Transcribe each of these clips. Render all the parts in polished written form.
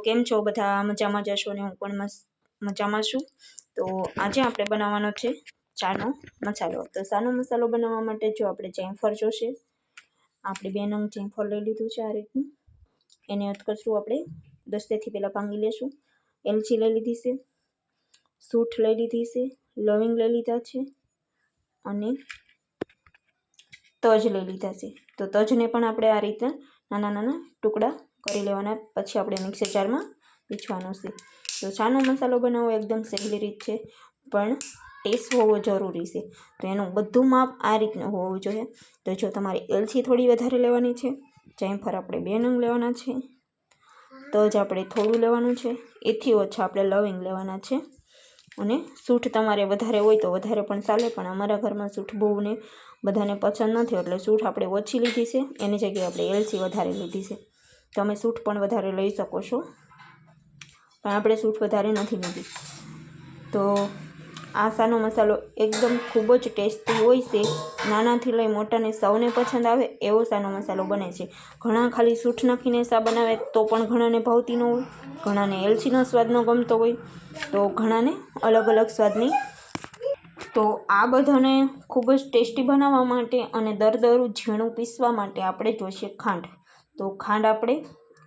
કેમ છો બધા? મજામાં જશો ને હું પણ મજામાં છું। તો આજે આપણે બનાવવાનો છે ચાનો મસાલો। તો ચાનો મસાલો બનાવવા માટે જો આપણે જાયફળ જોશે। આપણે 2 નંગ જાયફળ લઈ લીધું છે આ રીતનું। એને અધકચરું આપણે 10 થી પહેલાં ભાંગી લેશું। એલચી લઈ લીધી છે, સૂંઠ લઈ લીધી છે, લવિંગ લઈ લીધા છે અને તજ લઈ લીધા છે। તો તજને પણ આપણે આ રીતે નાના નાના ટુકડા કરી લેવાના, પછી આપણે મિક્સર જારમાં પીસવાનો છે। તો ચાનો મસાલો બનાવવો એકદમ સહેલી રીત છે, પણ ટેસ્ટ હોવો જરૂરી છે। તો એનું બધું માપ આ રીતનું હોવું જોઈએ। તો જો તમારે એલચી થોડી વધારે લેવાની છે, જાયફળ આપણે 2 નંગ લેવાના છે, તજ આપણે થોડું લેવાનું છે, એથી ઓછા આપણે લવિંગ લેવાના છે અને સૂંઠ તમારે વધારે હોય તો વધારે પણ ચાલે, પણ અમારા ઘરમાં સૂંઠ બહુ ને બધાને પસંદ નથી એટલે સૂંઠ આપણે ઓછી લીધી છે, એની જગ્યાએ આપણે એલચી વધારે લીધી છે। તમે સૂંઠ પણ વધારે લઈ શકો છો, પણ આપણે સૂંઠ વધારે નથી લીધી। તો આ ચાનો મસાલો એકદમ ખૂબ જ ટેસ્ટી હોય છે, નાનાથી લઈ મોટાને સૌને પસંદ આવે એવો ચાનો મસાલો બને છે। ઘણા ખાલી સૂંઠ નાખીને ચા બનાવે તો પણ ઘણાને ભાવતી ન હોય, ઘણાને એલચીનો સ્વાદ ન ગમતો હોય, તો ઘણાને અલગ અલગ સ્વાદની। તો આ બધાને ખૂબ જ ટેસ્ટી બનાવવા માટે અને દરદરું ઝીણું પીસવા માટે આપણે જોઈશે ખાંડ। તો ખાંડ આપણે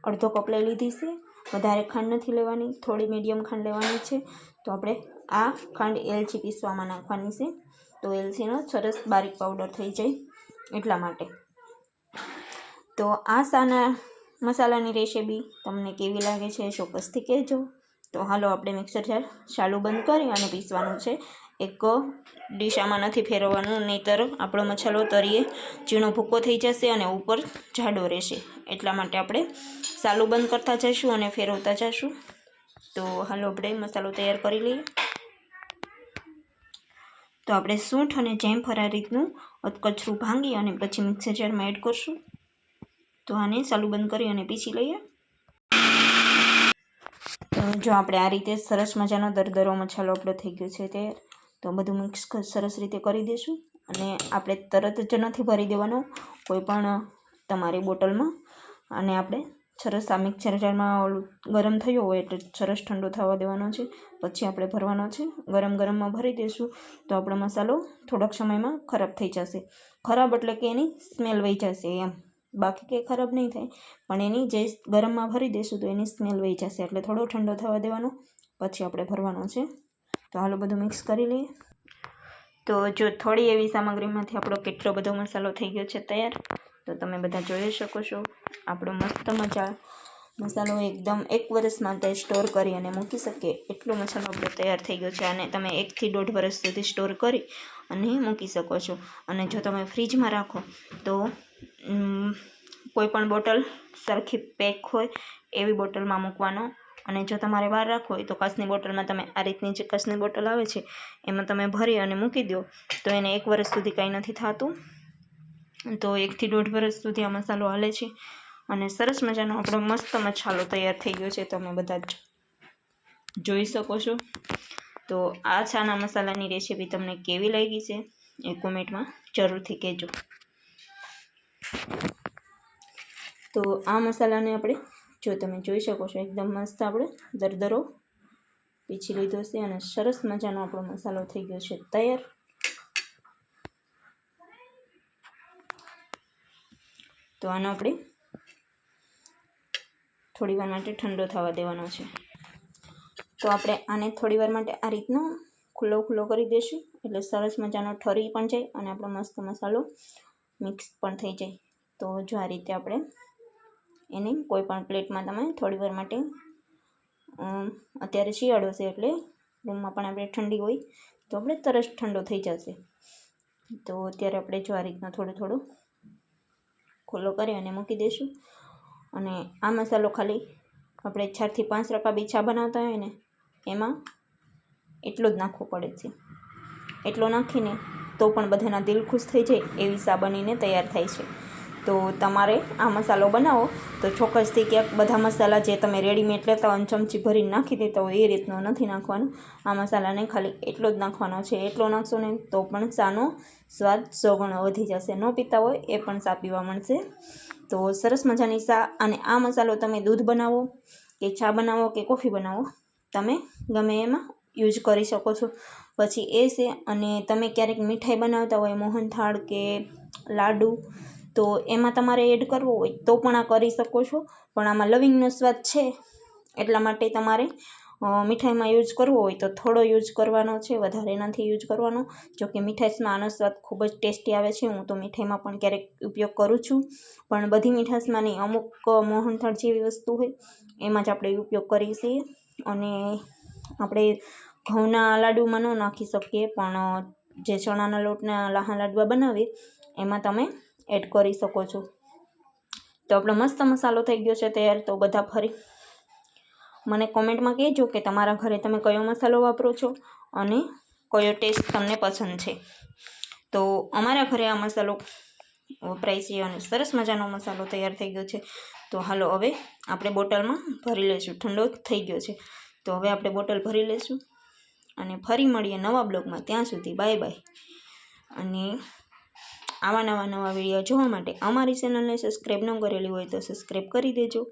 અડધો કપ લઈ લીધી છે, વધારે ખાંડ નથી લેવાની, થોડી મીડિયમ ખાંડ લેવાની છે। તો આપણે આ ખાંડ એલચી પીસવામાં નાખવાની છે, તો એલચીનો સરસ બારીક પાવડર થઈ જાય એટલા માટે। તો આ ચાના મસાલાની રેસીપી તમને કેવી લાગે છે ચોક્કસથી કહેજો। તો હાલો આપણે મિક્સર જાર ચાલુ બંધ કરી અને પીસવાનું છે। એક ડીશામાં નથી ફેરવવાનું, નહીંતર આપણો મસાલો તરીએ ઝીણો ભૂકો થઈ જશે અને ઉપર જાડો રહેશે, એટલા માટે આપણે ચાલુ બંધ કરતા જઈશું અને ફેરવતા જઈશું। તો હાલો આપણે મસાલો તૈયાર કરી લઈએ। તો આપણે સૂંઠ અને જાયફળ આ રીતનું અધકચરું ભાંગી અને પછી મિક્સર જારમાં એડ કરશું। તો આને ચાલુ બંધ કરી અને પીસી લઈએ। તો જો આપણે આ રીતે સરસ મજાનો દરદરો મસાલો આપણો થઈ ગયો છે તૈયાર। તો બધું મિક્સ સરસ રીતે કરી દઈશું અને આપણે તરત જ નથી ભરી દેવાનો કોઈ પણ તમારી બોટલમાં, અને આપણે સરસ આ મિક્સર જારમાં ઓલું ગરમ થયો હોય એટલે સરસ ઠંડો થવા દેવાનો છે, પછી આપણે ભરવાનો છે। ગરમ ગરમમાં ભરી દઈશું તો આપણો મસાલો થોડાક સમયમાં ખરાબ થઈ જશે। ખરાબ એટલે કે એની સ્મેલ વહી જશે એમ, બાકી કંઈ ખરાબ નહીં થાય, પણ એની જે ગરમમાં ભરી દઈશું તો એની સ્મેલ વહી જશે, એટલે થોડો ઠંડો થવા દેવાનો પછી આપણે ભરવાનો છે। તો હાલો બધું મિક્સ કરી લઈએ। તો જો થોડી એવી સામગ્રીમાંથી આપણો કેટલો બધો મસાલો થઈ ગયો છે તૈયાર। તો તમે બધા જોઈ શકો છો આપણો મસ્ત મસાલો એકદમ 1 વર્ષ માટે સ્ટોર કરી અને મૂકી શકીએ એટલો મસાલો આપણો તૈયાર થઈ ગયો છે। અને તમે 1 થી 1.5 વર્ષ સુધી સ્ટોર કરી અને મૂકી શકો છો। અને જો તમે ફ્રીજમાં રાખો તો કોઈ પણ બોટલ સરખી પેક હોય એવી બોટલમાં મૂકવાનો, અને જો તમારે બહાર રાખવો હોય તો કાચની બોટલમાં તમે આ રીતની જે કાચની બોટલ આવે છે એમાં તમે ભરી અને મૂકી દો તો એને 1 વર્ષ સુધી કાંઈ નથી થતું। તો 1 થી 1.5 વર્ષ સુધી આ મસાલો હાલે છે અને સરસ મજાનો આપણો મસ્ત મસાલો તૈયાર થઈ ગયો છે, તમે બધા જ જોઈ શકો છો। તો આ ચાના મસાલાની રેસીપી તમને કેવી લાગી છે એ કોમેન્ટમાં જરૂરથી કહેજો। તો આ મસાલાને આપણે જો તમે જોઈ શકો છો એકદમ મસ્ત આપણે દરદરો પીસી લીધો છે અને સરસ મજાનો આપણો મસાલો થઈ ગયો છે તૈયાર। તો આનો આપણે થોડી વાર માટે ઠંડો થવા દેવાનો છે। તો આપણે આને થોડી વાર માટે આ રીતનો ખુલ્લો કરી દઈશું, એટલે સરસ મજાનો ઠરી પણ જાય અને આપણો મસ્ત મસાલો મિક્સ પણ થઈ જાય। તો જો આ રીતે આપણે એને કોઈ પણ પ્લેટમાં તમે થોડી વાર માટે, અત્યારે શિયાળો છે એટલે રૂમમાં પણ આપણે ઠંડી હોય તો આપણે તરત ઠંડો થઈ જશે। તો અત્યારે આપણે જો આ રીતના થોડું ખુલ્લો કરી અને મૂકી દઈશું। અને આ મસાલો ખાલી આપણે 4 થી 5 રકાબી ચા બનાવતા હોય ને એમાં એટલો જ નાખવો પડે છે, એટલો નાખીને તો પણ બધાના દિલ ખુશ થઈ જાય એવી ચા બનીને તૈયાર થાય છે। તો તમારે આ મસાલો બનાવો તો ચોક્કસથી ક્યાંક બધા મસાલા જે તમે રેડીમેડ લેતા હોય ચમચી ભરીને નાખી દેતા હોય એ રીતનો નથી નાખવાનો। આ મસાલાને ખાલી એટલો જ નાખવાનો છે, એટલો નાખશો ને તો પણ ચાનો સ્વાદ 100 ગણો વધી જશે। ન પીતા હોય એ પણ ચા પીવા મળશે। તો સરસ મજાની ચા, અને આ મસાલો તમે દૂધ બનાવો કે ચા બનાવો કે કોફી બનાવો, તમે ગમે એમાં યુઝ કરી શકો છો. પછી એ છે. અને તમે ક્યારેક મીઠાઈ બનાવતા હોય, મોહનથાળ કે લાડુ, તો એમાં તમારે એડ કરવો હોય તો પણ આ કરી શકો છો. પણ આમાં લવિંગનો સ્વાદ છે એટલા માટે તમારે મીઠાઈમાં યુઝ કરવો હોય તો થોડો યુઝ કરવાનો છે, વધારે નથી યુઝ કરવાનો. જોકે મીઠાઈમાં આનો સ્વાદ ખૂબ જ ટેસ્ટી આવે છે. હું તો મીઠાઈમાં પણ ક્યારેક ઉપયોગ કરું છું, પણ બધી મીઠાઈમાં નહીં, અમુક મોહનથાળ જેવી વસ્તુ હોય એમાં જ આપણે ઉપયોગ કરીએ છીએ. અને આપણે ઘઉંના લાડુમાં ન નાખી શકીએ, પણ જે ચણાના લોટના લાહા લાડવા બનાવીએ એમાં તમે એડ કરી શકો છો. તો આપણો મસ્ત મસાલો થઈ ગયો છે તૈયાર. તો બધા ફરી મને કોમેન્ટમાં કહેજો કે તમારા ઘરે તમે કયો મસાલો વાપરો છો અને કયો ટેસ્ટ તમને પસંદ છે. તો અમારા ઘરે આ મસાલો વપરાય છે અને સરસ મજાનો મસાલો તૈયાર થઈ ગયો છે. તો હાલો હવે આપણે બોટલમાં ભરી લઈશું. ઠંડો થઈ ગયો છે તો હવે આપણે બોટલ ભરી લઈશું અને ફરી મળીએ નવા બ્લોગમાં. ત્યાં સુધી બાય બાય. અને આવા નવા વિડીયો જોવા માટે અમારી ચેનલને સબસ્ક્રાઈબ ન કરેલી હોય તો સબસ્ક્રાઈબ કરી દેજો.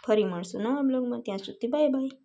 ફરી મળશું નવા બ્લોગમાં. ત્યાં સુધી બાય બાય.